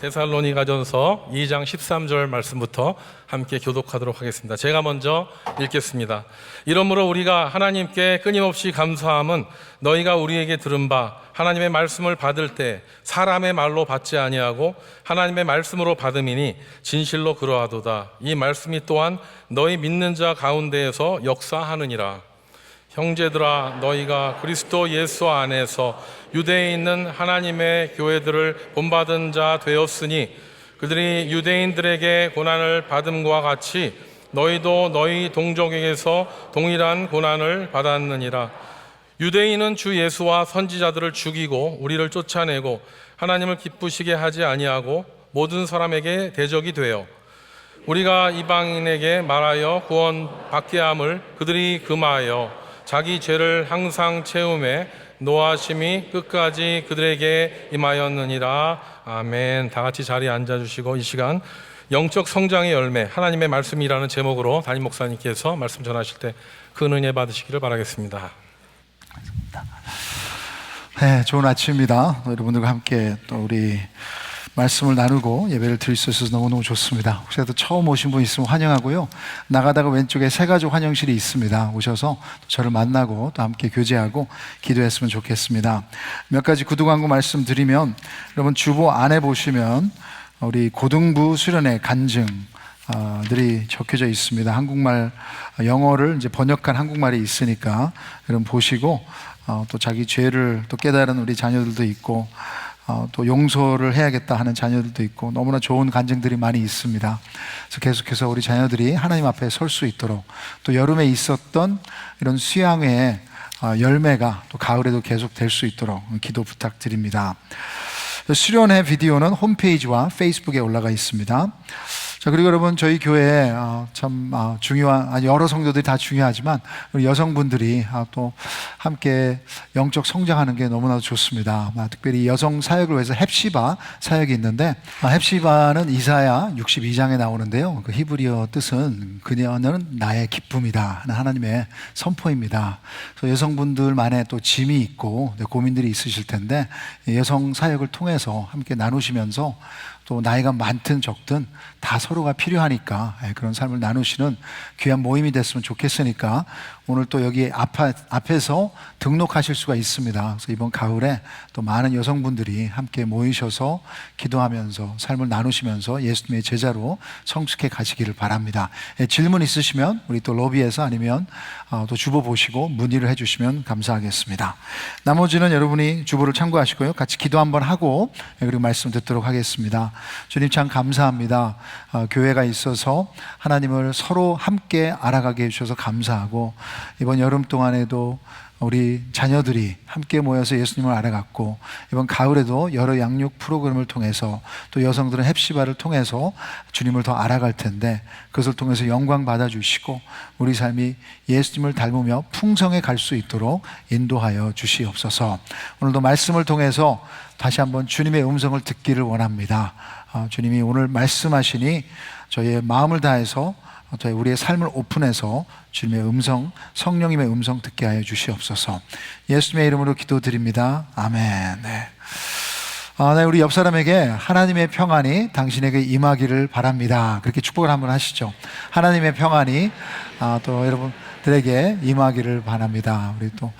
데살로니가전서 2장 13절 말씀부터 함께 교독하도록 하겠습니다. 제가 먼저 읽겠습니다. 이러므로 우리가 하나님께 끊임없이 감사함은 너희가 우리에게 들은 바 하나님의 말씀을 받을 때 사람의 말로 받지 아니하고 하나님의 말씀으로 받음이니 진실로 그러하도다. 이 말씀이 또한 너희 믿는 자 가운데에서 역사하느니라. 형제들아, 너희가 그리스도 예수 안에서 유대에 있는 하나님의 교회들을 본받은 자 되었으니 그들이 유대인들에게 고난을 받음과 같이 너희도 너희 동족에게서 동일한 고난을 받았느니라. 유대인은 주 예수와 선지자들을 죽이고 우리를 쫓아내고 하나님을 기쁘시게 하지 아니하고 모든 사람에게 대적이 되어 우리가 이방인에게 말하여 구원받게 함을 그들이 금하여 자기 죄를 항상 채우매 노하심이 끝까지 그들에게 임하였느니라. 아멘. 다 같이 자리에 앉아주시고 이 시간 영적 성장의 열매 하나님의 말씀이라는 제목으로 담임 목사님께서 말씀 전하실 때 큰 은혜 받으시기를 바라겠습니다. 네, 좋은 아침입니다. 여러분들과 함께 또 우리 말씀을 나누고 예배를 드릴 수 있어서 너무너무 좋습니다. 혹시라도 처음 오신 분 있으면 환영하고요. 나가다가 왼쪽에 새가족 환영실이 있습니다. 오셔서 저를 만나고 또 함께 교제하고 기도했으면 좋겠습니다. 몇 가지 구두 광고 말씀드리면, 여러분 주보 안에 보시면 우리 고등부 수련회 간증 들이 적혀져 있습니다. 한국말, 영어를 이제 번역한 한국말이 있으니까 여러분 보시고 또 자기 죄를 또 깨달은 우리 자녀들도 있고 또 용서를 해야겠다 하는 자녀들도 있고 너무나 좋은 간증들이 많이 있습니다. 그래서 계속해서 우리 자녀들이 하나님 앞에 설 수 있도록 또 여름에 있었던 이런 수양회의 열매가 또 가을에도 계속 될 수 있도록 기도 부탁드립니다. 수련회 비디오는 홈페이지와 페이스북에 올라가 있습니다. 자, 그리고 여러분 저희 교회에 참 중요한, 여러 성도들이 다 중요하지만 우리 여성분들이 또 함께 영적 성장하는 게 너무나도 좋습니다. 특별히 여성 사역을 위해서 헵시바 사역이 있는데, 헵시바는 이사야 62장에 나오는데요, 그 히브리어 뜻은 그녀는 나의 기쁨이다 하는 하나님의 선포입니다. 그래서 여성분들만의 또 짐이 있고 고민들이 있으실 텐데 여성 사역을 통해서 함께 나누시면서 또 나이가 많든 적든 다 서로가 필요하니까 그런 삶을 나누시는 귀한 모임이 됐으면 좋겠으니까 오늘 또 여기 앞에서 등록하실 수가 있습니다. 그래서 이번 가을에 또 많은 여성분들이 함께 모이셔서 기도하면서 삶을 나누시면서 예수님의 제자로 성숙해 가시기를 바랍니다. 질문 있으시면 우리 또 로비에서 아니면 또 주보 보시고 문의를 해주시면 감사하겠습니다. 나머지는 여러분이 주보를 참고하시고요, 같이 기도 한번 하고 그리고 말씀 듣도록 하겠습니다. 주님 참 감사합니다. 교회가 있어서 하나님을 서로 함께 알아가게 해주셔서 감사하고 이번 여름 동안에도 우리 자녀들이 함께 모여서 예수님을 알아갔고 이번 가을에도 여러 양육 프로그램을 통해서 또 여성들은 헵시바를 통해서 주님을 더 알아갈 텐데 그것을 통해서 영광 받아주시고 우리 삶이 예수님을 닮으며 풍성해 갈 수 있도록 인도하여 주시옵소서. 오늘도 말씀을 통해서 다시 한번 주님의 음성을 듣기를 원합니다. 주님이 오늘 말씀하시니 저희의 마음을 다해서 우리의 삶을 오픈해서 주님의 음성, 성령님의 음성 듣게 하여 주시옵소서. 예수님의 이름으로 기도드립니다. 아멘. 네. 네, 우리 옆 사람에게 하나님의 평안이 당신에게 임하기를 바랍니다. 그렇게 축복을 한번 하시죠. 하나님의 평안이 또 여러분들에게 임하기를 바랍니다. 우리 또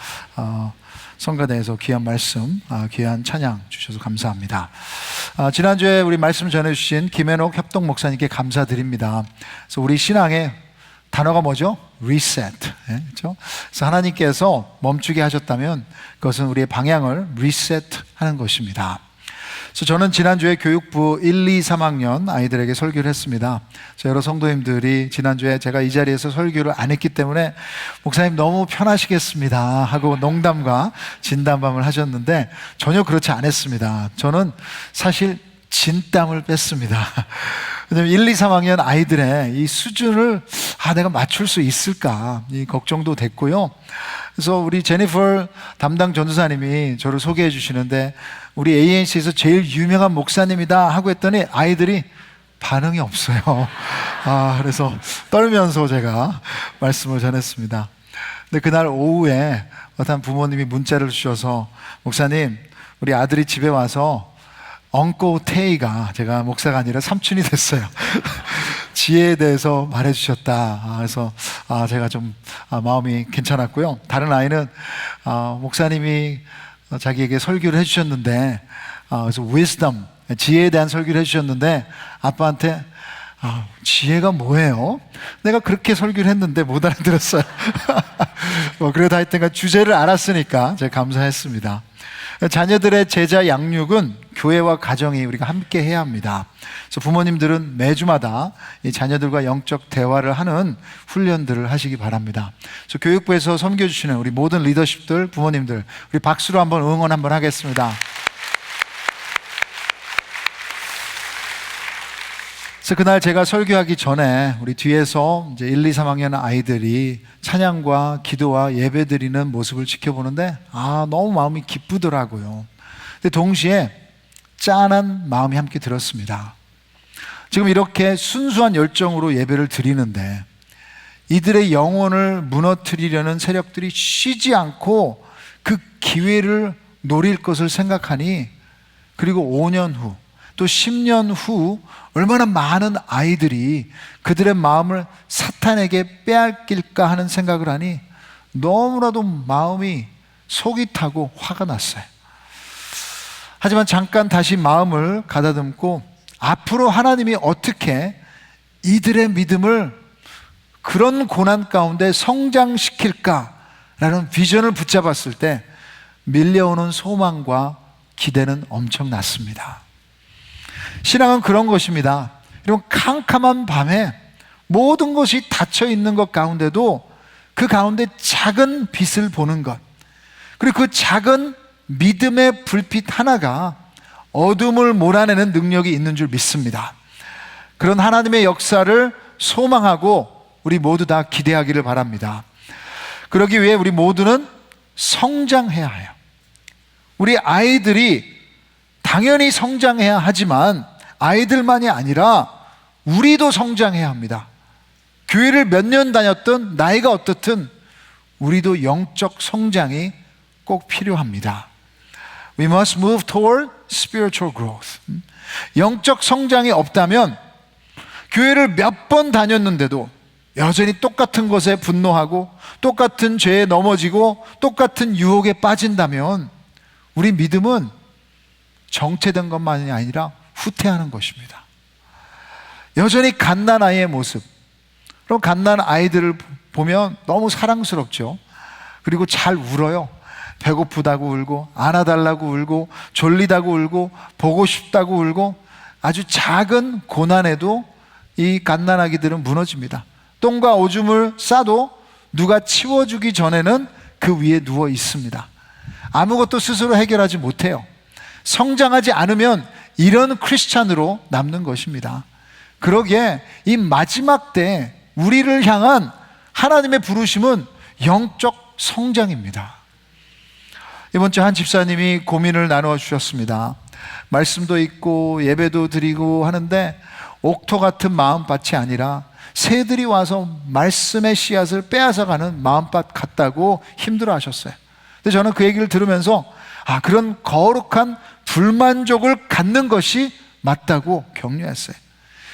성가대에서 귀한 말씀, 귀한 찬양 주셔서 감사합니다. 지난주에 우리 말씀 전해주신 김현옥 협동 목사님께 감사드립니다. 그래서 우리 신앙의 단어가 뭐죠? 리셋. 그렇죠? 그래서 하나님께서 멈추게 하셨다면 그것은 우리의 방향을 리셋하는 것입니다. 그래서 저는 지난주에 교육부 1, 2, 3학년 아이들에게 설교를 했습니다. 여러 성도님들이 지난주에 제가 이 자리에서 설교를 안 했기 때문에 목사님 너무 편하시겠습니다 하고 농담과 진담을 하셨는데 전혀 그렇지 않았습니다. 저는 사실 진땀을 뺐습니다. 왜냐하면 1, 2, 3학년 아이들의 이 수준을 내가 맞출 수 있을까 이 걱정도 됐고요. 그래서 우리 제니퍼 담당 전도사님이 저를 소개해 주시는데 우리 ANC에서 제일 유명한 목사님이다 하고 했더니 아이들이 반응이 없어요. 그래서 떨면서 제가 말씀을 전했습니다. 근데 그날 오후에 어떤 부모님이 문자를 주셔서 목사님, 우리 아들이 집에 와서 엉꼬 테이가 제가 목사가 아니라 삼촌이 됐어요. 지혜에 대해서 말해주셨다. 그래서 제가 좀 마음이 괜찮았고요. 다른 아이는 목사님이 자기에게 설교를 해주셨는데, 그래서 wisdom, 지혜에 대한 설교를 해주셨는데 아빠한테 지혜가 뭐예요? 내가 그렇게 설교를 했는데 못 알아들었어요. 그래도 하여튼 주제를 알았으니까 제가 감사했습니다. 자녀들의 제자 양육은 교회와 가정이 우리가 함께 해야 합니다. 그래서 부모님들은 매주마다 이 자녀들과 영적 대화를 하는 훈련들을 하시기 바랍니다. 그래서 교육부에서 섬겨주시는 우리 모든 리더십들, 부모님들, 우리 박수로 한번 응원 한번 하겠습니다. 그래서 그날 제가 설교하기 전에 우리 뒤에서 이제 1, 2, 3학년 아이들이 찬양과 기도와 예배 드리는 모습을 지켜보는데 너무 마음이 기쁘더라고요. 근데 동시에 짠한 마음이 함께 들었습니다. 지금 이렇게 순수한 열정으로 예배를 드리는데 이들의 영혼을 무너뜨리려는 세력들이 쉬지 않고 그 기회를 노릴 것을 생각하니, 그리고 5년 후 또 10년 후 얼마나 많은 아이들이 그들의 마음을 사탄에게 빼앗길까 하는 생각을 하니 너무나도 마음이 속이 타고 화가 났어요. 하지만 잠깐 다시 마음을 가다듬고 앞으로 하나님이 어떻게 이들의 믿음을 그런 고난 가운데 성장시킬까라는 비전을 붙잡았을 때 밀려오는 소망과 기대는 엄청났습니다. 신앙은 그런 것입니다. 이런 캄캄한 밤에 모든 것이 닫혀 있는 것 가운데도 그 가운데 작은 빛을 보는 것, 그리고 그 작은 믿음의 불빛 하나가 어둠을 몰아내는 능력이 있는 줄 믿습니다. 그런 하나님의 역사를 소망하고 우리 모두 다 기대하기를 바랍니다. 그러기 위해 우리 모두는 성장해야 해요. 우리 아이들이 당연히 성장해야 하지만 아이들만이 아니라 우리도 성장해야 합니다. 교회를 몇 년 다녔든 나이가 어떻든 우리도 영적 성장이 꼭 필요합니다. We must move toward spiritual growth. 영적 성장이 없다면 교회를 몇 번 다녔는데도 여전히 똑같은 것에 분노하고 똑같은 죄에 넘어지고 똑같은 유혹에 빠진다면 우리 믿음은 정체된 것만이 아니라 후퇴하는 것입니다. 여전히 갓난아이의 모습, 그럼 갓난아이들을 보면 너무 사랑스럽죠. 그리고 잘 울어요. 배고프다고 울고, 안아달라고 울고, 졸리다고 울고, 보고 싶다고 울고, 아주 작은 고난에도 이 갓난아기들은 무너집니다. 똥과 오줌을 싸도 누가 치워주기 전에는 그 위에 누워 있습니다. 아무것도 스스로 해결하지 못해요. 성장하지 않으면 이런 크리스찬으로 남는 것입니다. 그러기에 이 마지막 때 우리를 향한 하나님의 부르심은 영적 성장입니다. 이번 주 한 집사님이 고민을 나누어 주셨습니다. 말씀도 있고 예배도 드리고 하는데 옥토 같은 마음밭이 아니라 새들이 와서 말씀의 씨앗을 빼앗아가는 마음밭 같다고 힘들어 하셨어요. 근데 저는 그 얘기를 들으면서 그런 거룩한 불만족을 갖는 것이 맞다고 격려했어요.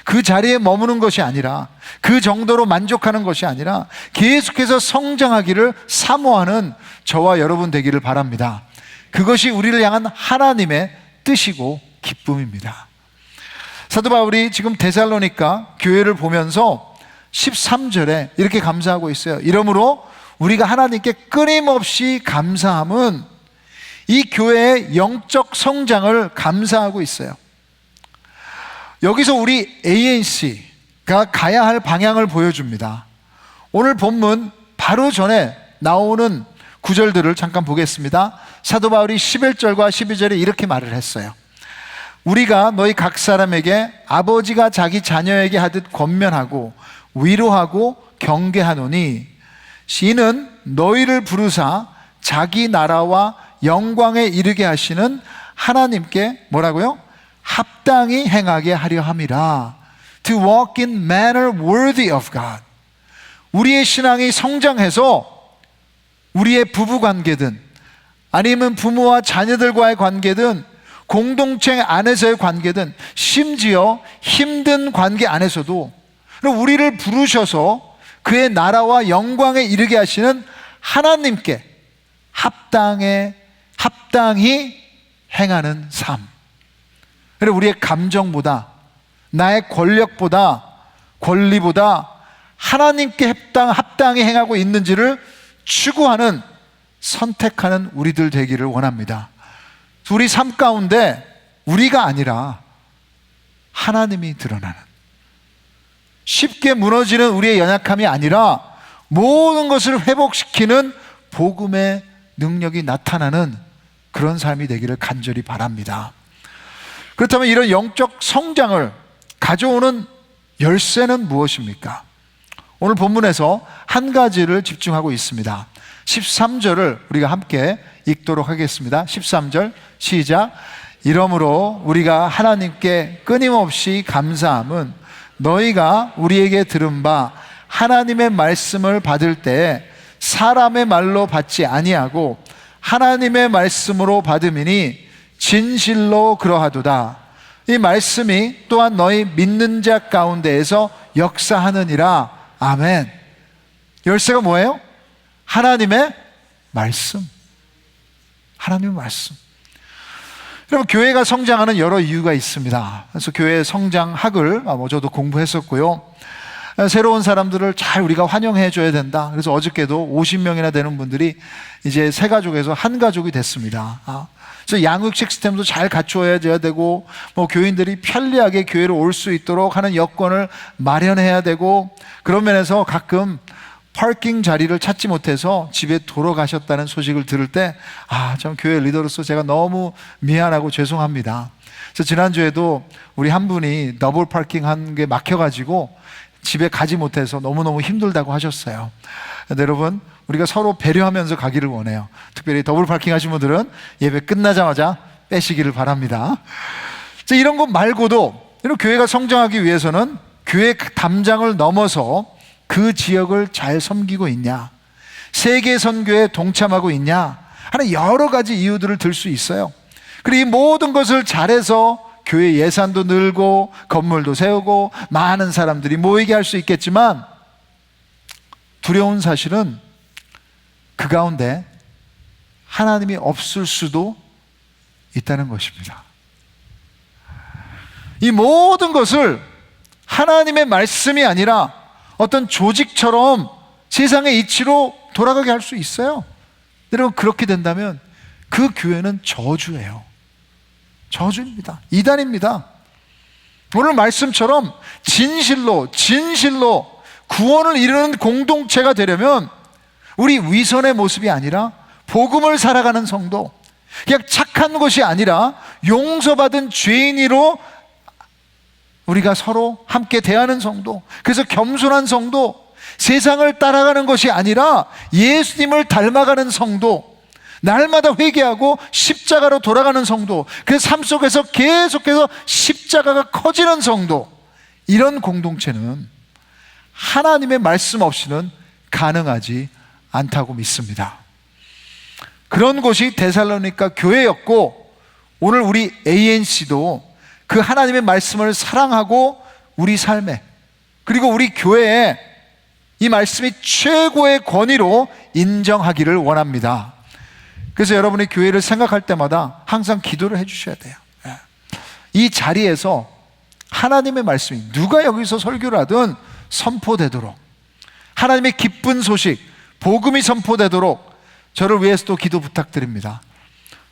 그 자리에 머무는 것이 아니라, 그 정도로 만족하는 것이 아니라 계속해서 성장하기를 사모하는 저와 여러분 되기를 바랍니다. 그것이 우리를 향한 하나님의 뜻이고 기쁨입니다. 사도 바울이 지금 데살로니가 교회를 보면서 13절에 이렇게 감사하고 있어요. 이러므로 우리가 하나님께 끊임없이 감사함은 이 교회의 영적 성장을 감사하고 있어요. 여기서 우리 ANC가 가야 할 방향을 보여줍니다. 오늘 본문 바로 전에 나오는 구절들을 잠깐 보겠습니다. 사도 바울이 11절과 12절에 이렇게 말을 했어요. 우리가 너희 각 사람에게 아버지가 자기 자녀에게 하듯 권면하고 위로하고 경계하노니 이는 너희를 부르사 자기 나라와 영광에 이르게 하시는 하나님께 뭐라고요? 합당히 행하게 하려 함이라. To walk in manner worthy of God. 우리의 신앙이 성장해서 우리의 부부 관계든 아니면 부모와 자녀들과의 관계든 공동체 안에서의 관계든 심지어 힘든 관계 안에서도 우리를 부르셔서 그의 나라와 영광에 이르게 하시는 하나님께 합당히 행하는 삶. 그리고 우리의 감정보다, 나의 권력보다, 권리보다 하나님께 합당히 행하고 있는지를 추구하는, 선택하는 우리들 되기를 원합니다. 우리 삶 가운데 우리가 아니라 하나님이 드러나는, 쉽게 무너지는 우리의 연약함이 아니라 모든 것을 회복시키는 복음의 능력이 나타나는 그런 삶이 되기를 간절히 바랍니다. 그렇다면 이런 영적 성장을 가져오는 열쇠는 무엇입니까? 오늘 본문에서 한 가지를 집중하고 있습니다. 13절을 우리가 함께 읽도록 하겠습니다. 13절 시작. 이러므로 우리가 하나님께 끊임없이 감사함은 너희가 우리에게 들은 바 하나님의 말씀을 받을 때 사람의 말로 받지 아니하고 하나님의 말씀으로 받음이니 진실로 그러하도다. 이 말씀이 또한 너희 믿는 자 가운데에서 역사하느니라. 아멘. 열쇠가 뭐예요? 하나님의 말씀. 하나님의 말씀. 여러분, 교회가 성장하는 여러 이유가 있습니다. 그래서 교회 성장학을 저도 공부했었고요. 새로운 사람들을 잘 우리가 환영해 줘야 된다. 그래서 어저께도 50명이나 되는 분들이 이제 세 가족에서 한 가족이 됐습니다. 그래서 양육 시스템도 잘 갖추어야 되고, 교인들이 편리하게 교회로 올 수 있도록 하는 여건을 마련해야 되고, 그런 면에서 가끔 파킹 자리를 찾지 못해서 집에 돌아가셨다는 소식을 들을 때, 참 교회 리더로서 제가 너무 미안하고 죄송합니다. 그래서 지난주에도 우리 한 분이 더블 파킹 한 게 막혀가지고 집에 가지 못해서 너무너무 힘들다고 하셨어요. 여러분, 우리가 서로 배려하면서 가기를 원해요. 특별히 더블 파킹 하신 분들은 예배 끝나자마자 빼시기를 바랍니다. 이런 것 말고도 이런 교회가 성장하기 위해서는 교회 담장을 넘어서 그 지역을 잘 섬기고 있냐, 세계 선교에 동참하고 있냐 하는 여러 가지 이유들을 들 수 있어요. 그리고 이 모든 것을 잘해서 교회 예산도 늘고 건물도 세우고 많은 사람들이 모이게 할 수 있겠지만, 두려운 사실은 그 가운데 하나님이 없을 수도 있다는 것입니다. 이 모든 것을 하나님의 말씀이 아니라 어떤 조직처럼 세상의 이치로 돌아가게 할 수 있어요. 여러분, 그렇게 된다면 그 교회는 저주예요. 저주입니다. 이단입니다. 오늘 말씀처럼 진실로 구원을 이루는 공동체가 되려면 우리 위선의 모습이 아니라 복음을 살아가는 성도, 그냥 착한 것이 아니라 용서받은 죄인으로 우리가 서로 함께 대하는 성도, 그래서 겸손한 성도, 세상을 따라가는 것이 아니라 예수님을 닮아가는 성도, 날마다 회개하고 십자가로 돌아가는 성도, 그 삶 속에서 계속해서 십자가가 커지는 성도, 이런 공동체는 하나님의 말씀 없이는 가능하지 않다고 믿습니다. 그런 곳이 데살로니가 교회였고, 오늘 우리 ANC도 그 하나님의 말씀을 사랑하고 우리 삶에, 그리고 우리 교회에 이 말씀이 최고의 권위로 인정하기를 원합니다. 그래서 여러분이 교회를 생각할 때마다 항상 기도를 해주셔야 돼요. 이 자리에서 하나님의 말씀이 누가 여기서 설교를 하든 선포되도록, 하나님의 기쁜 소식, 복음이 선포되도록 저를 위해서도 기도 부탁드립니다.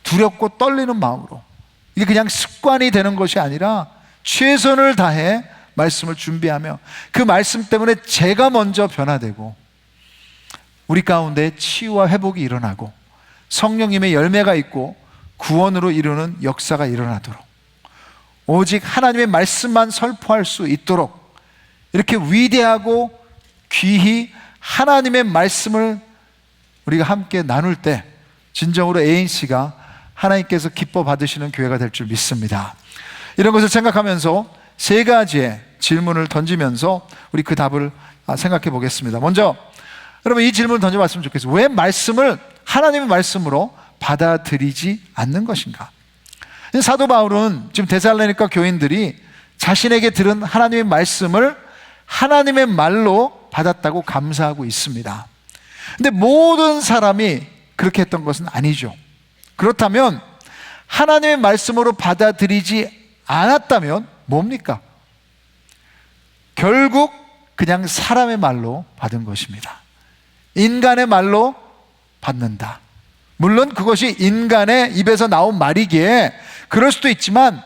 두렵고 떨리는 마음으로, 이게 그냥 습관이 되는 것이 아니라 최선을 다해 말씀을 준비하며 그 말씀 때문에 제가 먼저 변화되고 우리 가운데 치유와 회복이 일어나고 성령님의 열매가 있고 구원으로 이루는 역사가 일어나도록, 오직 하나님의 말씀만 설포할 수 있도록 이렇게 위대하고 귀히 하나님의 말씀을 우리가 함께 나눌 때 진정으로 ANC가 하나님께서 기뻐 받으시는 교회가 될 줄 믿습니다. 이런 것을 생각하면서 세 가지의 질문을 던지면서 우리 그 답을 생각해 보겠습니다. 먼저 여러분, 이 질문을 던져봤으면 좋겠어요. 왜 말씀을 하나님의 말씀으로 받아들이지 않는 것인가? 사도 바울은 지금 데살로니가 교인들이 자신에게 들은 하나님의 말씀을 하나님의 말로 받았다고 감사하고 있습니다. 근데 모든 사람이 그렇게 했던 것은 아니죠. 그렇다면 하나님의 말씀으로 받아들이지 않았다면 뭡니까? 결국 그냥 사람의 말로 받은 것입니다. 인간의 말로 받는다. 물론 그것이 인간의 입에서 나온 말이기에 그럴 수도 있지만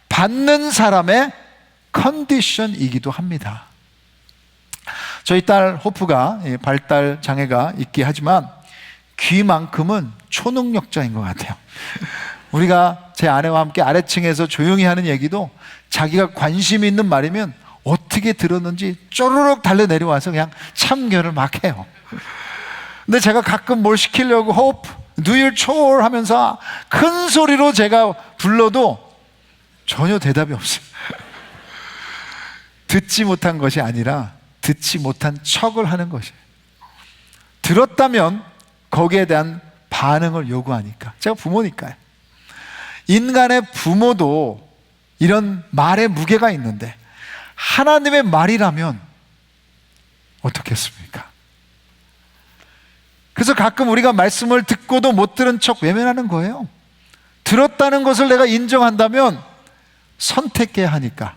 받는 사람의 컨디션이기도 합니다. 저희 딸 호프가 발달 장애가 있긴 하지만 귀만큼은 초능력자인 것 같아요. 우리가 제 아내와 함께 아래층에서 조용히 하는 얘기도 자기가 관심 있는 말이면 어떻게 들었는지 쪼르륵 달려 내려와서 그냥 참견을 막 해요. 근데 제가 가끔 뭘 시키려고 호프, do your chore 하면서 큰 소리로 제가 불러도 전혀 대답이 없어요. 듣지 못한 것이 아니라 듣지 못한 척을 하는 것이에요. 들었다면 거기에 대한 반응을 요구하니까. 제가 부모니까요. 인간의 부모도 이런 말의 무게가 있는데 하나님의 말이라면 어떻겠습니까? 그래서 가끔 우리가 말씀을 듣고도 못 들은 척 외면하는 거예요. 들었다는 것을 내가 인정한다면 선택해야 하니까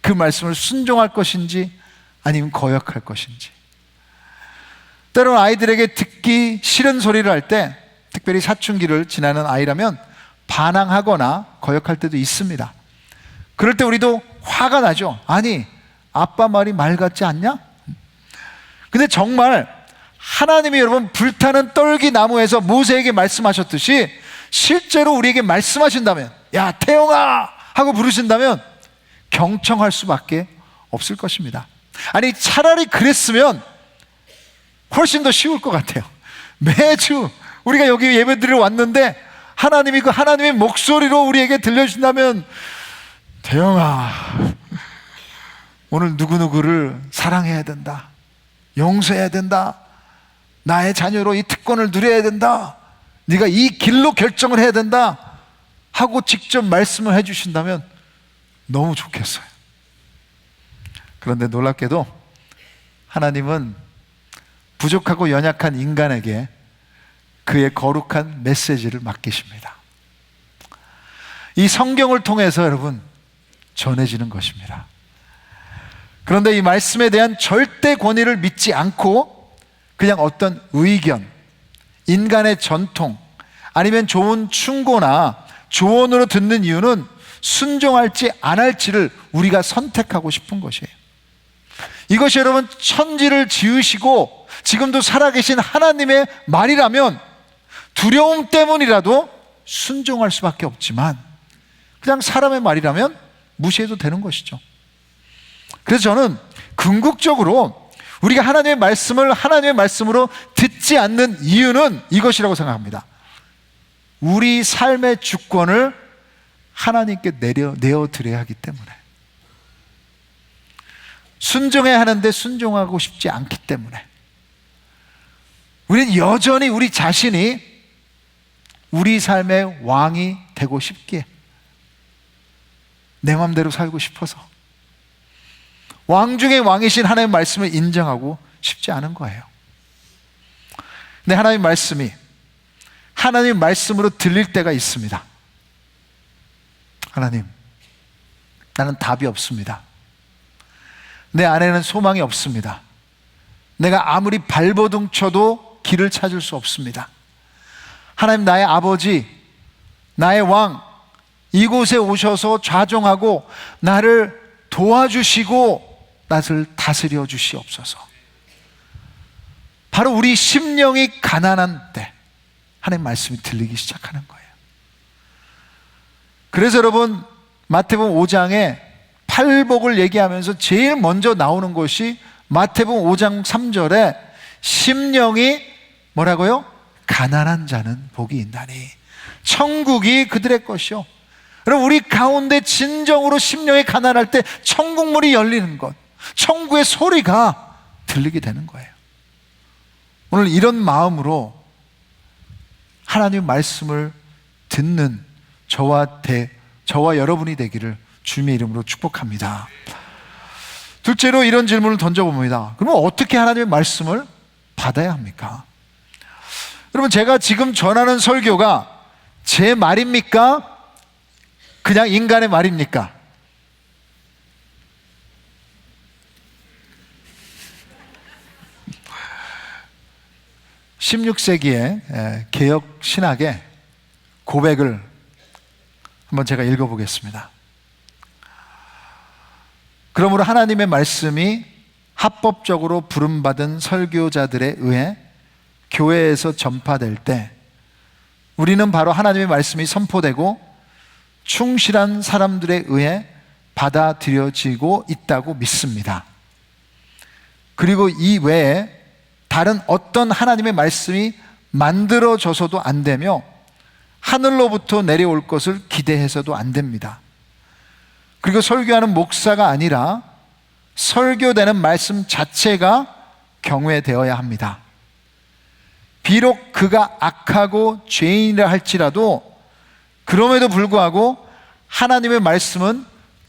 그 말씀을 순종할 것인지 아니면 거역할 것인지. 때로는 아이들에게 듣기 싫은 소리를 할 때, 특별히 사춘기를 지나는 아이라면 반항하거나 거역할 때도 있습니다. 그럴 때 우리도 화가 나죠. 아니, 아빠 말이 말 같지 않냐? 근데 정말 하나님이 여러분 불타는 떨기 나무에서 모세에게 말씀하셨듯이 실제로 우리에게 말씀하신다면, 야 태영아 하고 부르신다면 경청할 수밖에 없을 것입니다. 아니 차라리 그랬으면 훨씬 더 쉬울 것 같아요. 매주 우리가 여기 예배드리러 왔는데 하나님이 그 하나님의 목소리로 우리에게 들려주신다면, 태영아 오늘 누구누구를 사랑해야 된다, 용서해야 된다, 나의 자녀로 이 특권을 누려야 된다, 네가 이 길로 결정을 해야 된다 하고 직접 말씀을 해주신다면 너무 좋겠어요. 그런데 놀랍게도 하나님은 부족하고 연약한 인간에게 그의 거룩한 메시지를 맡기십니다. 이 성경을 통해서 여러분 전해지는 것입니다. 그런데 이 말씀에 대한 절대 권위를 믿지 않고 그냥 어떤 의견, 인간의 전통, 아니면 좋은 충고나 조언으로 듣는 이유는 순종할지 안 할지를 우리가 선택하고 싶은 것이에요. 이것이 여러분 천지를 지으시고 지금도 살아계신 하나님의 말이라면 두려움 때문이라도 순종할 수밖에 없지만 그냥 사람의 말이라면 무시해도 되는 것이죠. 그래서 저는 궁극적으로 우리가 하나님의 말씀을 하나님의 말씀으로 듣지 않는 이유는 이것이라고 생각합니다. 우리 삶의 주권을 하나님께 내어드려야 하기 때문에, 순종해야 하는데 순종하고 싶지 않기 때문에, 우리는 여전히 우리 자신이 우리 삶의 왕이 되고 싶기에, 내 마음대로 살고 싶어서 왕 중의 왕이신 하나님의 말씀을 인정하고 싶지 않은 거예요. 근데 하나님의 말씀이 하나님의 말씀으로 들릴 때가 있습니다. 하나님, 나는 답이 없습니다. 내 안에는 소망이 없습니다. 내가 아무리 발버둥 쳐도 길을 찾을 수 없습니다. 하나님, 나의 아버지, 나의 왕, 이곳에 오셔서 좌정하고 나를 도와주시고 나를 다스려 주시옵소서. 바로 우리 심령이 가난한 때 하나님의 말씀이 들리기 시작하는 거예요. 그래서 여러분 마태복음 5장에 팔복을 얘기하면서 제일 먼저 나오는 것이 마태복음 5장 3절에 심령이 뭐라고요? 가난한 자는 복이 있나니 천국이 그들의 것이요. 여러분 우리 가운데 진정으로 심령이 가난할 때 천국문이 열리는 것, 천국의 소리가 들리게 되는 거예요. 오늘 이런 마음으로 하나님의 말씀을 듣는 저와 여러분이 되기를 주님의 이름으로 축복합니다. 둘째로 이런 질문을 던져봅니다. 그러면 어떻게 하나님의 말씀을 받아야 합니까? 여러분, 제가 지금 전하는 설교가 제 말입니까? 그냥 인간의 말입니까? (16세기의) 개혁 신학의 고백을 한번 제가 읽어보겠습니다. 그러므로 하나님의 말씀이 합법적으로 부름받은 설교자들에 의해 교회에서 전파될 때 우리는 바로 하나님의 말씀이 선포되고 충실한 사람들에 의해 받아들여지고 있다고 믿습니다. 그리고 이 외에 다른 어떤 하나님의 말씀이 만들어져서도 안 되며 하늘로부터 내려올 것을 기대해서도 안 됩니다. 그리고 설교하는 목사가 아니라 설교되는 말씀 자체가 경외되어야 합니다. 비록 그가 악하고 죄인이라 할지라도 그럼에도 불구하고 하나님의 말씀은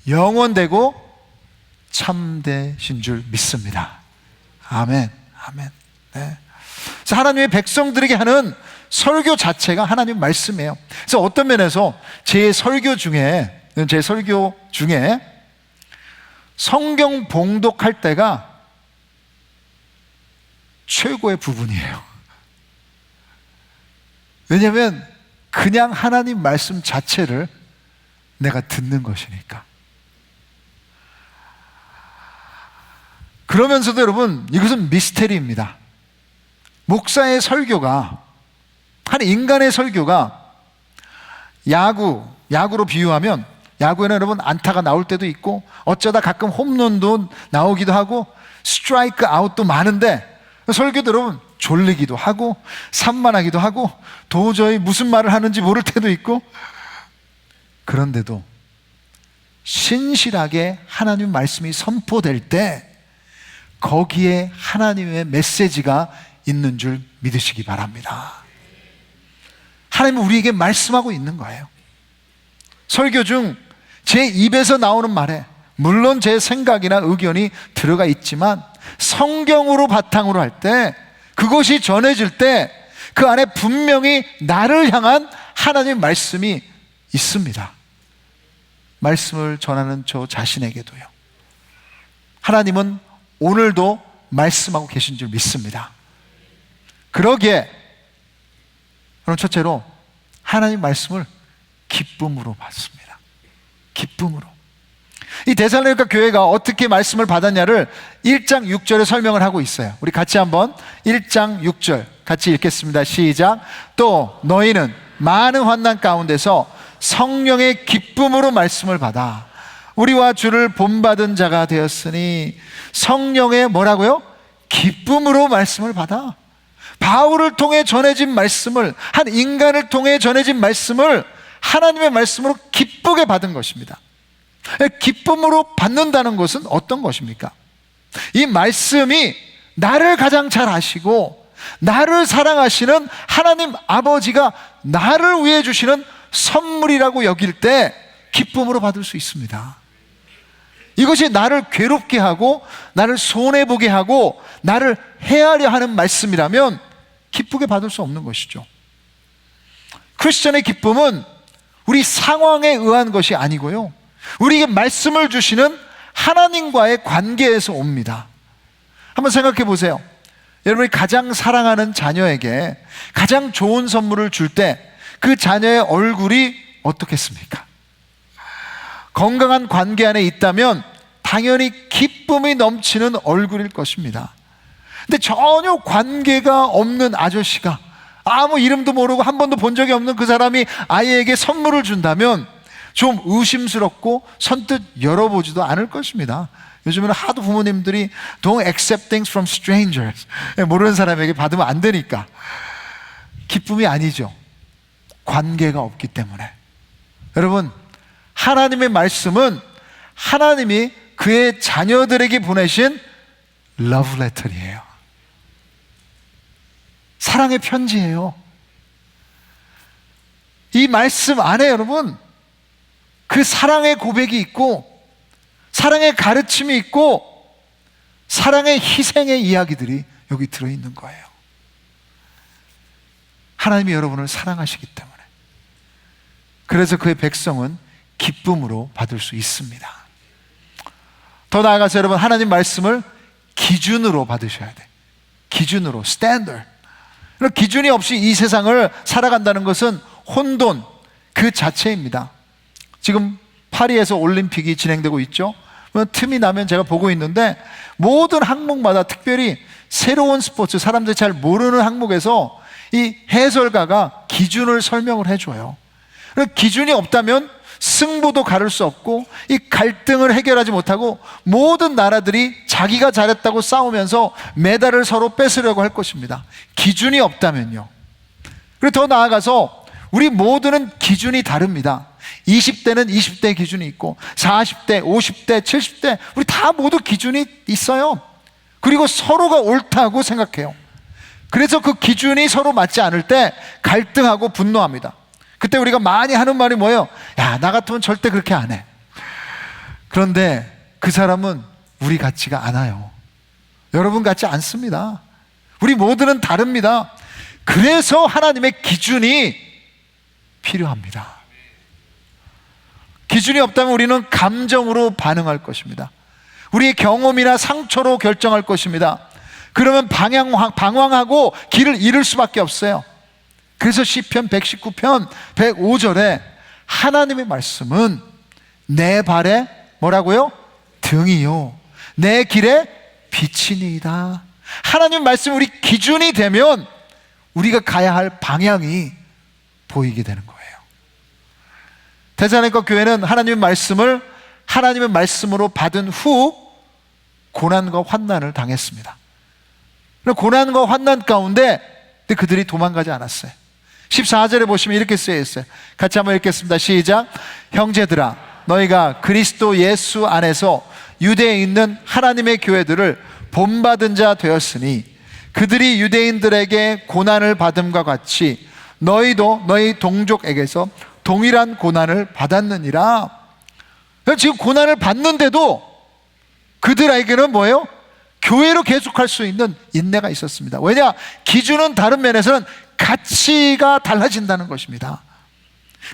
영원되고 참되신 줄 믿습니다. 아멘. 아멘. 네. 그래서 하나님의 백성들에게 하는 설교 자체가 하나님의 말씀이에요. 그래서 어떤 면에서 제 설교 중에 성경 봉독할 때가 최고의 부분이에요. 왜냐하면 그냥 하나님 말씀 자체를 내가 듣는 것이니까. 그러면서도 여러분, 이것은 미스테리입니다. 목사의 설교가, 한 인간의 설교가 야구로 비유하면, 야구에는 여러분 안타가 나올 때도 있고 어쩌다 가끔 홈런도 나오기도 하고 스트라이크 아웃도 많은데, 설교도 여러분 졸리기도 하고 산만하기도 하고 도저히 무슨 말을 하는지 모를 때도 있고, 그런데도 신실하게 하나님 말씀이 선포될 때 거기에 하나님의 메시지가 있는 줄 믿으시기 바랍니다. 하나님은 우리에게 말씀하고 있는 거예요. 설교 중 제 입에서 나오는 말에 물론 제 생각이나 의견이 들어가 있지만 성경으로 바탕으로 할 때, 그것이 전해질 때 그 안에 분명히 나를 향한 하나님의 말씀이 있습니다. 말씀을 전하는 저 자신에게도요. 하나님은 오늘도 말씀하고 계신 줄 믿습니다. 그러기에 그럼 첫째로 하나님 말씀을 기쁨으로 받습니다. 기쁨으로. 이 데살로니가 교회가 어떻게 말씀을 받았냐를 1장 6절에 설명을 하고 있어요. 우리 같이 한번 1장 6절 같이 읽겠습니다. 시작. 또 너희는 많은 환난 가운데서 성령의 기쁨으로 말씀을 받아 우리와 주를 본받은 자가 되었으니. 성령의 뭐라고요? 기쁨으로 말씀을 받아. 바울을 통해 전해진 말씀을, 한 인간을 통해 전해진 말씀을 하나님의 말씀으로 기쁘게 받은 것입니다. 기쁨으로 받는다는 것은 어떤 것입니까? 이 말씀이 나를 가장 잘 아시고 나를 사랑하시는 하나님 아버지가 나를 위해 주시는 선물이라고 여길 때 기쁨으로 받을 수 있습니다. 이것이 나를 괴롭게 하고 나를 손해보게 하고 나를 해하려 하는 말씀이라면 기쁘게 받을 수 없는 것이죠. 크리스천의 기쁨은 우리 상황에 의한 것이 아니고요, 우리에게 말씀을 주시는 하나님과의 관계에서 옵니다. 한번 생각해 보세요. 여러분이 가장 사랑하는 자녀에게 가장 좋은 선물을 줄 때 그 자녀의 얼굴이 어떻겠습니까? 건강한 관계 안에 있다면 당연히 기쁨이 넘치는 얼굴일 것입니다. 근데 전혀 관계가 없는 아저씨가, 아무 이름도 모르고 한 번도 본 적이 없는 그 사람이 아이에게 선물을 준다면 좀 의심스럽고 선뜻 열어보지도 않을 것입니다. 요즘에는 하도 부모님들이 Don't accept things from strangers, 모르는 사람에게 받으면 안 되니까. 기쁨이 아니죠. 관계가 없기 때문에. 여러분, 하나님의 말씀은 하나님이 그의 자녀들에게 보내신 러브레터이에요. 사랑의 편지예요. 이 말씀 안에 여러분 그 사랑의 고백이 있고 사랑의 가르침이 있고 사랑의 희생의 이야기들이 여기 들어있는 거예요. 하나님이 여러분을 사랑하시기 때문에 그래서 그의 백성은 기쁨으로 받을 수 있습니다. 더 나아가서 여러분 하나님 말씀을 기준으로 받으셔야 돼. 기준으로, 스탠더드. 기준이 없이 이 세상을 살아간다는 것은 혼돈 그 자체입니다. 지금 파리에서 올림픽이 진행되고 있죠. 틈이 나면 제가 보고 있는데 모든 항목마다 특별히 새로운 스포츠, 사람들이 잘 모르는 항목에서 이 해설가가 기준을 설명을 해줘요. 기준이 없다면 승부도 가를 수 없고 이 갈등을 해결하지 못하고 모든 나라들이 자기가 잘했다고 싸우면서 메달을 서로 뺏으려고 할 것입니다. 기준이 없다면요. 그리고 더 나아가서 우리 모두는 기준이 다릅니다. 20대는 20대의 기준이 있고 40대, 50대, 70대 우리 다 모두 기준이 있어요. 그리고 서로가 옳다고 생각해요. 그래서 그 기준이 서로 맞지 않을 때 갈등하고 분노합니다. 그때 우리가 많이 하는 말이 뭐예요? 야, 나 같으면 절대 그렇게 안 해. 그런데 그 사람은 우리 같지가 않아요. 여러분 같지 않습니다. 우리 모두는 다릅니다. 그래서 하나님의 기준이 필요합니다. 기준이 없다면 우리는 감정으로 반응할 것입니다. 우리의 경험이나 상처로 결정할 것입니다. 그러면 방황하고 길을 잃을 수밖에 없어요. 그래서 시편 119편 105절에 하나님의 말씀은 내 발에 뭐라고요? 등이요 내 길에 빛이니이다. 하나님 말씀이 우리 기준이 되면 우리가 가야 할 방향이 보이게 되는 거예요. 대사님과 교회는 하나님의 말씀을 하나님의 말씀으로 받은 후 고난과 환난을 당했습니다. 고난과 환난 가운데 그들이 도망가지 않았어요. 14절에 보시면 이렇게 쓰여 있어요. 같이 한번 읽겠습니다. 시작. 형제들아 너희가 그리스도 예수 안에서 유대에 있는 하나님의 교회들을 본받은 자 되었으니 그들이 유대인들에게 고난을 받음과 같이 너희도 너희 동족에게서 동일한 고난을 받았느니라. 지금 고난을 받는데도 그들에게는 뭐예요? 교회로 계속할 수 있는 인내가 있었습니다. 왜냐? 기준은 다른 면에서는 가치가 달라진다는 것입니다.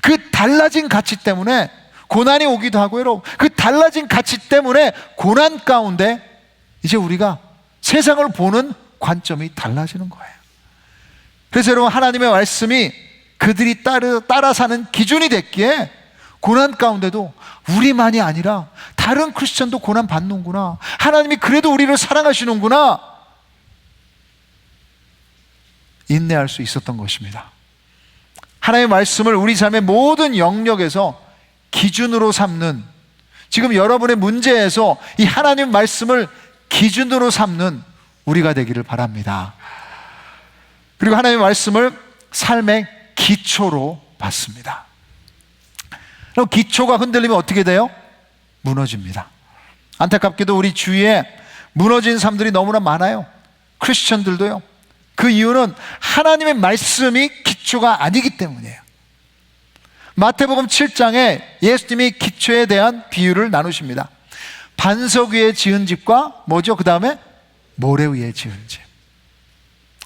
그 달라진 가치 때문에 고난이 오기도 하고 여러분 그 달라진 가치 때문에 고난 가운데 이제 우리가 세상을 보는 관점이 달라지는 거예요. 그래서 여러분 하나님의 말씀이 그들이 따라 사는 기준이 됐기에 고난 가운데도 우리만이 아니라 다른 크리스천도 고난 받는구나, 하나님이 그래도 우리를 사랑하시는구나 인내할 수 있었던 것입니다. 하나님의 말씀을 우리 삶의 모든 영역에서 기준으로 삼는, 지금 여러분의 문제에서 이 하나님 말씀을 기준으로 삼는 우리가 되기를 바랍니다. 그리고 하나님의 말씀을 삶의 기초로 받습니다. 그럼 기초가 흔들리면 어떻게 돼요? 무너집니다. 안타깝게도 우리 주위에 무너진 사람들이 너무나 많아요. 크리스천들도요. 그 이유는 하나님의 말씀이 기초가 아니기 때문이에요. 마태복음 7장에 예수님이 기초에 대한 비유를 나누십니다. 반석 위에 지은 집과 뭐죠? 그 다음에 모래 위에 지은 집.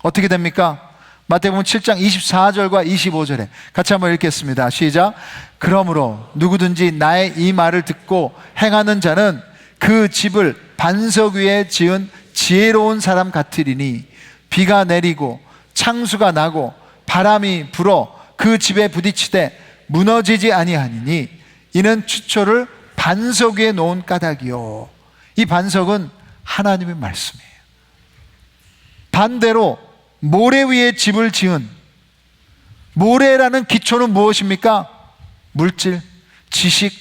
어떻게 됩니까? 마태복음 7장 24절과 25절에 같이 한번 읽겠습니다. 시작. 그러므로 누구든지 나의 이 말을 듣고 행하는 자는 그 집을 반석 위에 지은 지혜로운 사람 같으리니 비가 내리고 창수가 나고 바람이 불어 그 집에 부딪히되 무너지지 아니하니니 이는 추초를 반석 위에 놓은 까닭이요. 이 반석은 하나님의 말씀이에요. 반대로 모래 위에 집을 지은, 모래라는 기초는 무엇입니까? 물질, 지식,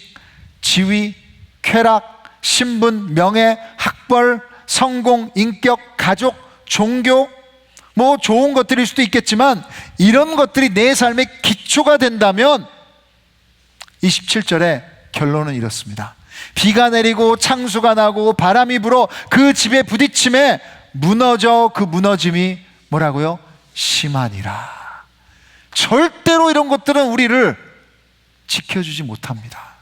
지위, 쾌락, 신분, 명예, 학벌, 성공, 인격, 가족, 종교, 뭐 좋은 것들일 수도 있겠지만 이런 것들이 내 삶의 기초가 된다면 27절에 결론은 이렇습니다. 비가 내리고 창수가 나고 바람이 불어 그 집에 부딪힘에 무너져 그 무너짐이 뭐라고요? 심하니라. 절대로 이런 것들은 우리를 지켜주지 못합니다.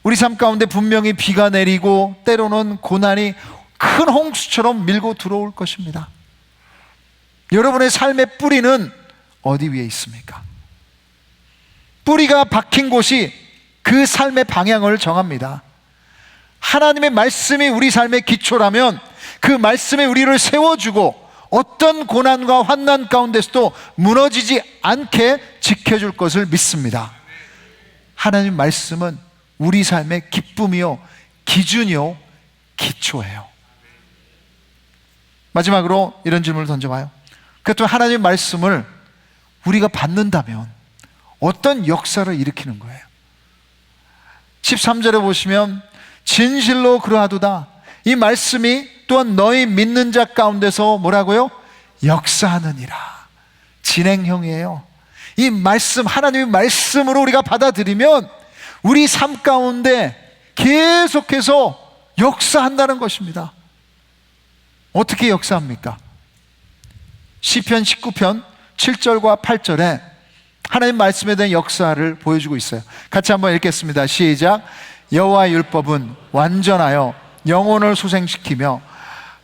우리 삶 가운데 분명히 비가 내리고 때로는 고난이 큰 홍수처럼 밀고 들어올 것입니다. 여러분의 삶의 뿌리는 어디 위에 있습니까? 뿌리가 박힌 곳이 그 삶의 방향을 정합니다. 하나님의 말씀이 우리 삶의 기초라면 그 말씀에 우리를 세워주고 어떤 고난과 환난 가운데서도 무너지지 않게 지켜줄 것을 믿습니다. 하나님 말씀은 우리 삶의 기쁨이요, 기준이요, 기초예요. 마지막으로 이런 질문을 던져봐요. 그렇다면 하나님 말씀을 우리가 받는다면 어떤 역사를 일으키는 거예요? 13절에 보시면 진실로 그러하도다. 이 말씀이 또한 너희 믿는 자 가운데서 뭐라고요? 역사하느니라. 진행형이에요. 이 말씀, 하나님의 말씀으로 우리가 받아들이면 우리 삶 가운데 계속해서 역사한다는 것입니다. 어떻게 역사합니까? 시편 19편 7절과 8절에 하나님 말씀에 대한 역사를 보여주고 있어요. 같이 한번 읽겠습니다. 시작. 여호와의 율법은 완전하여 영혼을 소생시키며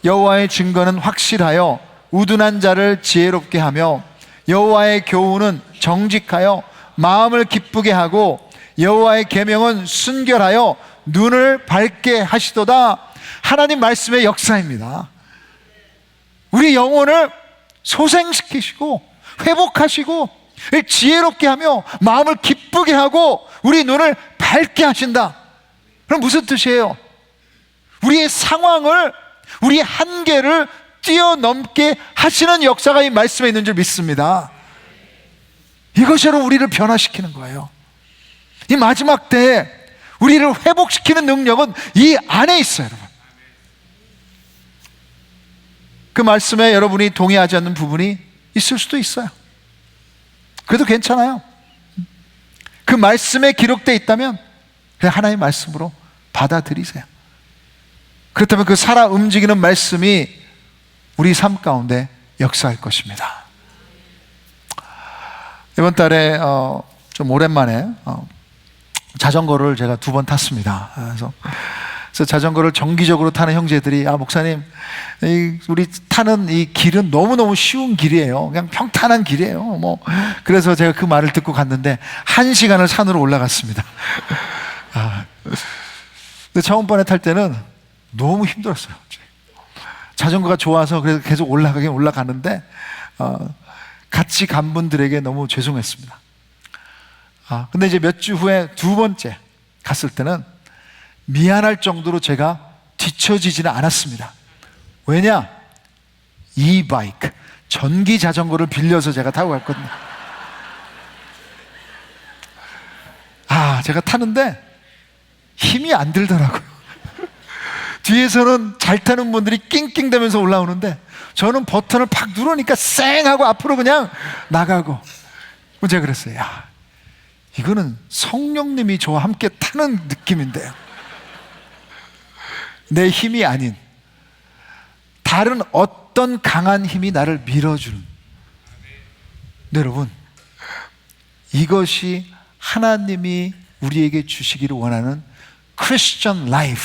여호와의 증거는 확실하여 우둔한 자를 지혜롭게 하며 여호와의 교훈은 정직하여 마음을 기쁘게 하고 여호와의 계명은 순결하여 눈을 밝게 하시도다. 하나님 말씀의 역사입니다. 우리 영혼을 소생시키시고 회복하시고 지혜롭게 하며 마음을 기쁘게 하고 우리 눈을 밝게 하신다. 그럼 무슨 뜻이에요? 우리의 상황을, 우리의 한계를 뛰어넘게 하시는 역사가 이 말씀에 있는 줄 믿습니다. 이것으로 우리를 변화시키는 거예요. 이 마지막 때에 우리를 회복시키는 능력은 이 안에 있어요, 여러분. 그 말씀에 여러분이 동의하지 않는 부분이 있을 수도 있어요. 그래도 괜찮아요. 그 말씀에 기록되어 있다면 그냥 하나님의 말씀으로 받아들이세요. 그렇다면 그 살아 움직이는 말씀이 우리 삶 가운데 역사할 것입니다. 이번 달에 좀 오랜만에 자전거를 제가 2번 탔습니다. 그래서 자전거를 정기적으로 타는 형제들이 목사님, 우리 타는 이 길은 너무너무 쉬운 길이에요. 그냥 평탄한 길이에요. 그래서 제가 그 말을 듣고 갔는데 1시간을 산으로 올라갔습니다. 근데 처음번에 탈 때는 너무 힘들었어요. 자전거가 좋아서 그래서 계속 올라가긴 올라가는데 같이 간 분들에게 너무 죄송했습니다. 근데 이제 몇 주 후에 2번째 갔을 때는 미안할 정도로 제가 뒤처지지는 않았습니다. 왜냐? 이바이크, 전기 자전거를 빌려서 제가 타고 갔거든요. 제가 타는데 힘이 안 들더라고요. 뒤에서는 잘 타는 분들이 낑낑대면서 올라오는데 저는 버튼을 팍 누르니까 쌩 하고 앞으로 그냥 나가고. 제가 그랬어요. 이거는 성령님이 저와 함께 타는 느낌인데요. 내 힘이 아닌 다른 어떤 강한 힘이 나를 밀어주는. 네, 여러분, 이것이 하나님이 우리에게 주시기를 원하는 크리스천 라이프,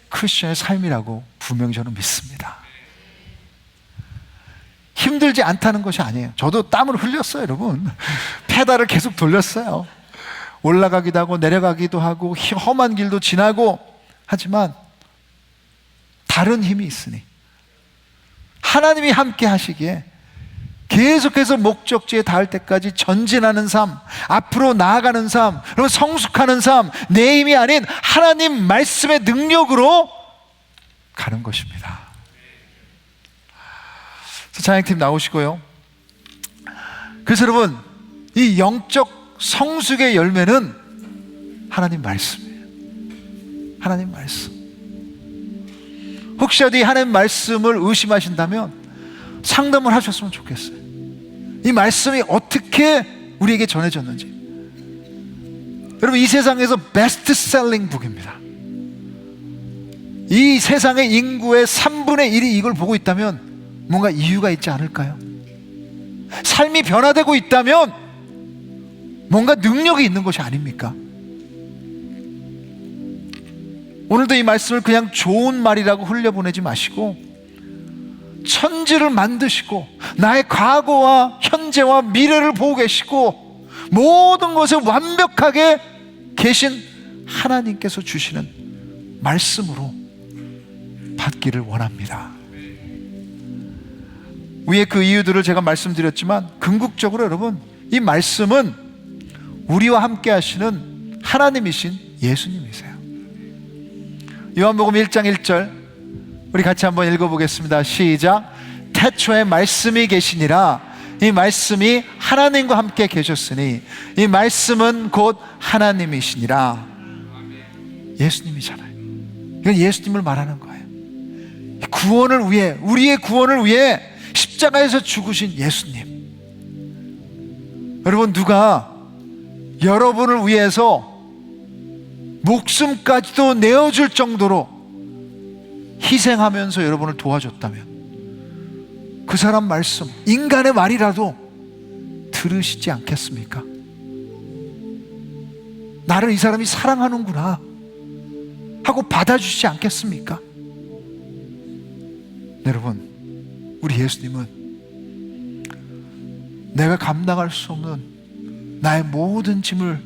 크리스천의 삶이라고 분명히 저는 믿습니다. 힘들지 않다는 것이 아니에요. 저도 땀을 흘렸어요, 여러분. 페달을 계속 돌렸어요. 올라가기도 하고 내려가기도 하고 험한 길도 지나고 하지만 다른 힘이 있으니 하나님이 함께 하시기에 계속해서 목적지에 닿을 때까지 전진하는 삶, 앞으로 나아가는 삶, 그리고 성숙하는 삶, 내 힘이 아닌 하나님 말씀의 능력으로 가는 것입니다. 찬양팀 나오시고요. 그래서 여러분, 이 영적 성숙의 열매는 하나님 말씀이에요. 하나님 말씀. 혹시라도 이 하나님 말씀을 의심하신다면 상담을 하셨으면 좋겠어요. 이 말씀이 어떻게 우리에게 전해졌는지. 여러분, 이 세상에서 베스트셀링 북입니다. 이 세상의 인구의 3분의 1이 이걸 보고 있다면 뭔가 이유가 있지 않을까요? 삶이 변화되고 있다면 뭔가 능력이 있는 것이 아닙니까? 오늘도 이 말씀을 그냥 좋은 말이라고 흘려보내지 마시고 천지를 만드시고 나의 과거와 현재와 미래를 보고 계시고 모든 것을 완벽하게 계신 하나님께서 주시는 말씀으로 받기를 원합니다. 위에 그 이유들을 제가 말씀드렸지만 궁극적으로 여러분, 이 말씀은 우리와 함께 하시는 하나님이신 예수님이세요. 요한복음 1장 1절 우리 같이 한번 읽어보겠습니다. 시작. 태초에 말씀이 계시니라. 이 말씀이 하나님과 함께 계셨으니 이 말씀은 곧 하나님이시니라. 예수님이잖아요. 이건 예수님을 말하는 거예요. 구원을 위해, 우리의 구원을 위해 십자가에서 죽으신 예수님. 여러분, 누가 여러분을 위해서 목숨까지도 내어줄 정도로 희생하면서 여러분을 도와줬다면 그 사람 말씀, 인간의 말이라도 들으시지 않겠습니까? 나를 이 사람이 사랑하는구나 하고 받아주시지 않겠습니까? 여러분, 우리 예수님은 내가 감당할 수 없는 나의 모든 짐을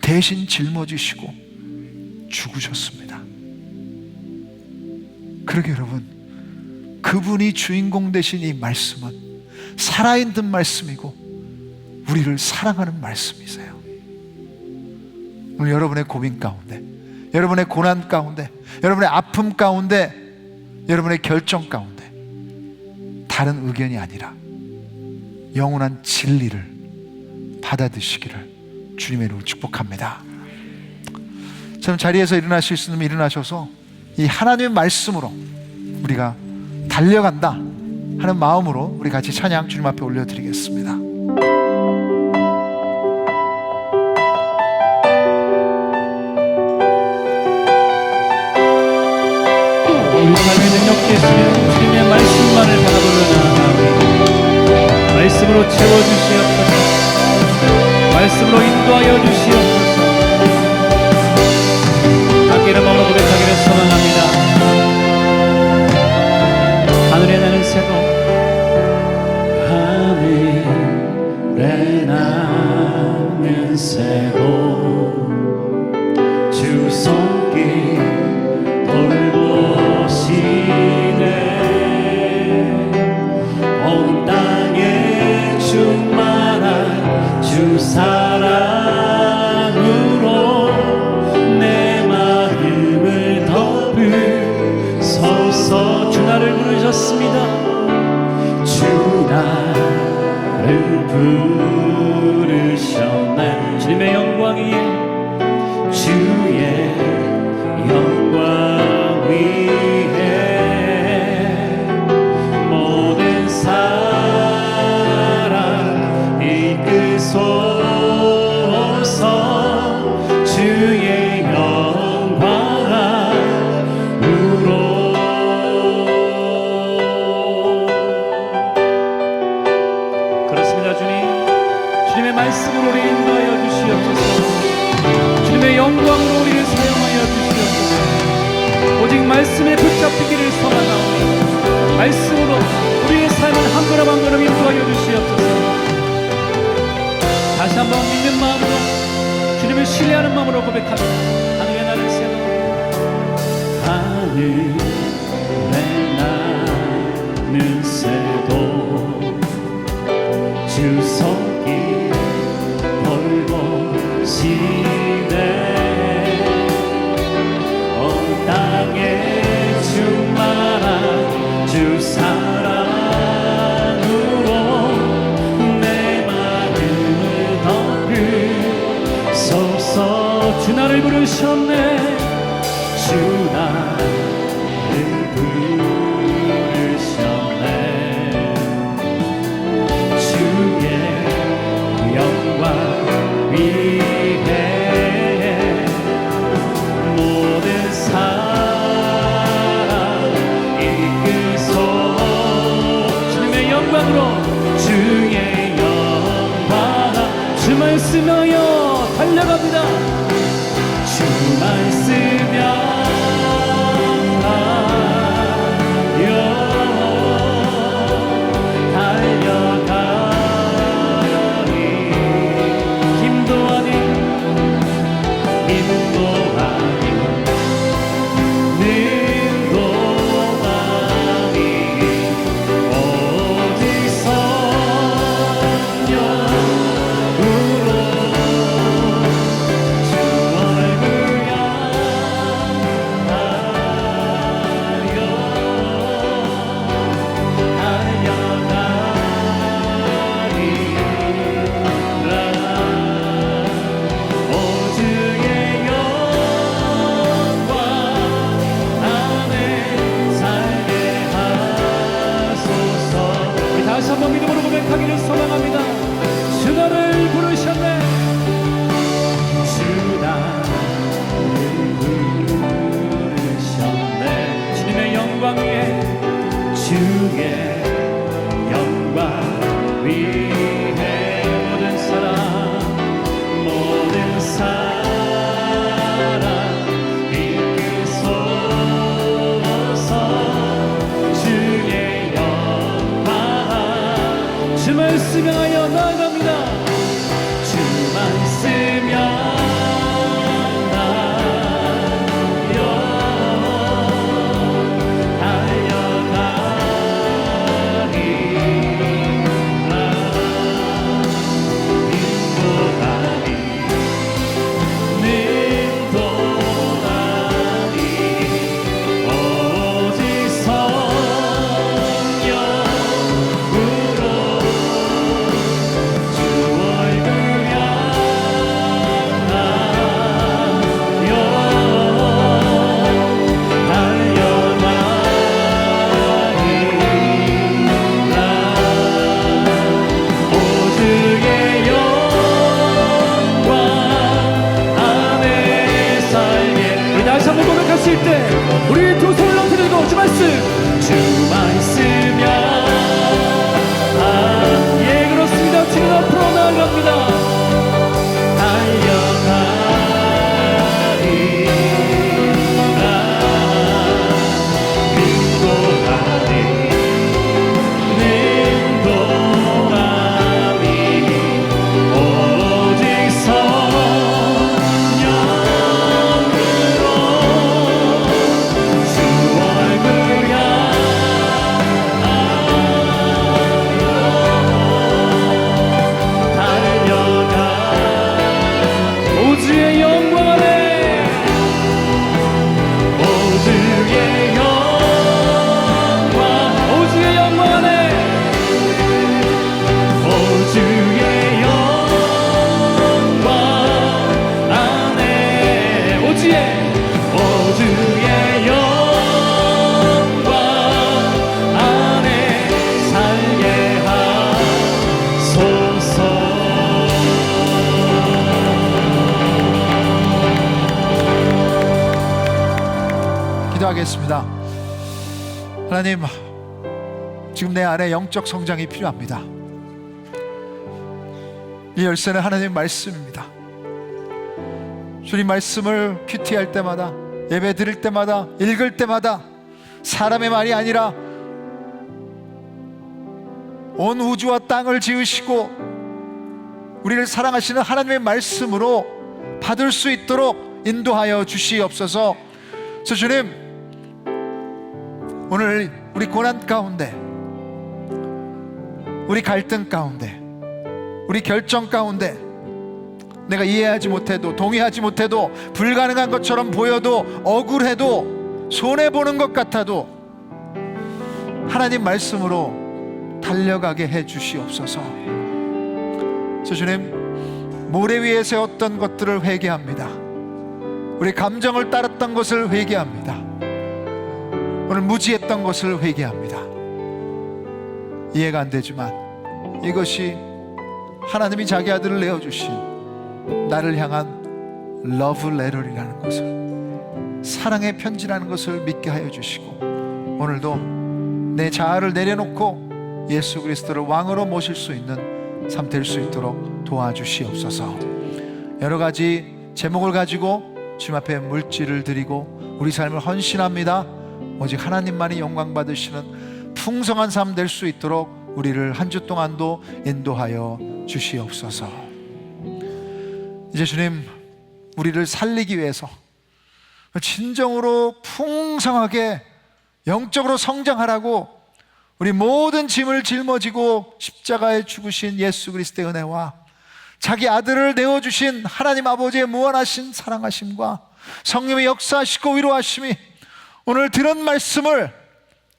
대신 짊어지시고 죽으셨습니다. 그러게 여러분, 그분이 주인공 되신 이 말씀은 살아있는 말씀이고 우리를 사랑하는 말씀이세요. 오늘 여러분의 고민 가운데, 여러분의 고난 가운데, 여러분의 아픔 가운데, 여러분의 결정 가운데 다른 의견이 아니라 영원한 진리를 받아드시기를 주님의 이름으로 축복합니다. 저는 자리에서 일어나실 수 있으면 일어나셔서 이 하나님의 말씀으로 우리가 달려간다 하는 마음으로 우리 같이 찬양 주님 앞에 올려드리겠습니다. 우리 삶의 능력 되시는 주님의 말씀만을 바라보려 나아가오니 말씀으로 채워주시옵소서. 말씀으로 인도하여 주시옵소서. 닭기름 먹어 고백하기를 소망합니다. 하늘에 나는 새도, 하늘에 나는 새도 주 손길 돌보시네. 온 땅에 충만한 주 사랑으로 내 마음을 덮으소서. 주 나를 부르셨습니다. 주 나를 부르셨네. 주님의 영광이 주의 영광 위에 모든 사랑 이끄소서. 주의 영광으로. 그렇습니다. 주님, 주님의 말씀으로 우리 인도하여 주시옵소서. 주님의 영광으로 우리를 사용하여 주시옵소서. 오직 말씀에 붙잡히기를 소망하오니 말씀으로 우리의 삶을 한 걸음 한 걸음 인도하여 주시옵소서. 다시 한번 믿는 마음으로, 주님을 신뢰하는 마음으로 고백합니다. 하늘에 나는 새도, 하늘에 나는 새도 주 손길 돌보시네. 온 땅에 충만한 주 사랑으로 내 마음을 덮으소서. 주 나를 부르셨네. 주 나를 부르셨네. 주의 영광 위에 모든 사랑 이끄소서. 기도하실 때 우리 두 손을 높이 들고 주 말씀이야. 예, 그렇습니다. 주님 앞으로 나아갑니다. 기도하겠습니다. 하나님, 지금 내 안에 영적 성장이 필요합니다. 이 열쇠는 하나님 말씀입니다. 주님 말씀을 큐티할 때마다, 예배 드릴 때마다, 읽을 때마다 사람의 말이 아니라 온 우주와 땅을 지으시고 우리를 사랑하시는 하나님의 말씀으로 받을 수 있도록 인도하여 주시옵소서. 그래서 주님, 오늘 우리 고난 가운데, 우리 갈등 가운데, 우리 결정 가운데 내가 이해하지 못해도, 동의하지 못해도, 불가능한 것처럼 보여도, 억울해도, 손해보는 것 같아도 하나님 말씀으로 달려가게 해 주시옵소서. 그래서 주님, 모래 위에 세웠던 것들을 회개합니다. 우리 감정을 따랐던 것을 회개합니다. 오늘 무지했던 것을 회개합니다. 이해가 안 되지만 이것이 하나님이 자기 아들을 내어주신 나를 향한 러브 레터이라는 것을, 사랑의 편지라는 것을 믿게 하여 주시고, 오늘도 내 자아를 내려놓고 예수 그리스도를 왕으로 모실 수 있는 삶 될 수 있도록 도와주시옵소서. 여러 가지 제목을 가지고 주님 앞에 물질을 드리고 우리 삶을 헌신합니다. 오직 하나님만이 영광 받으시는 풍성한 삶 될 수 있도록 우리를 한 주 동안도 인도하여 주시옵소서. 이제 주님, 우리를 살리기 위해서 진정으로 풍성하게 영적으로 성장하라고 우리 모든 짐을 짊어지고 십자가에 죽으신 예수 그리스도의 은혜와 자기 아들을 내어주신 하나님 아버지의 무한하신 사랑하심과 성령의 역사하시고 위로하심이 오늘 들은 말씀을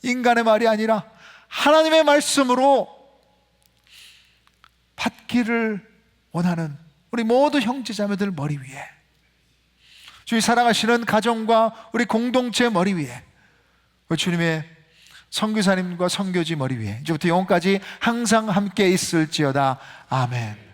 인간의 말이 아니라 하나님의 말씀으로 받기를 원하는 우리 모두 형제자매들 머리 위에, 주님 사랑하시는 가정과 우리 공동체 머리 위에, 우리 주님의 선교사님과 선교지 머리 위에 이제부터 영원까지 항상 함께 있을지어다. 아멘.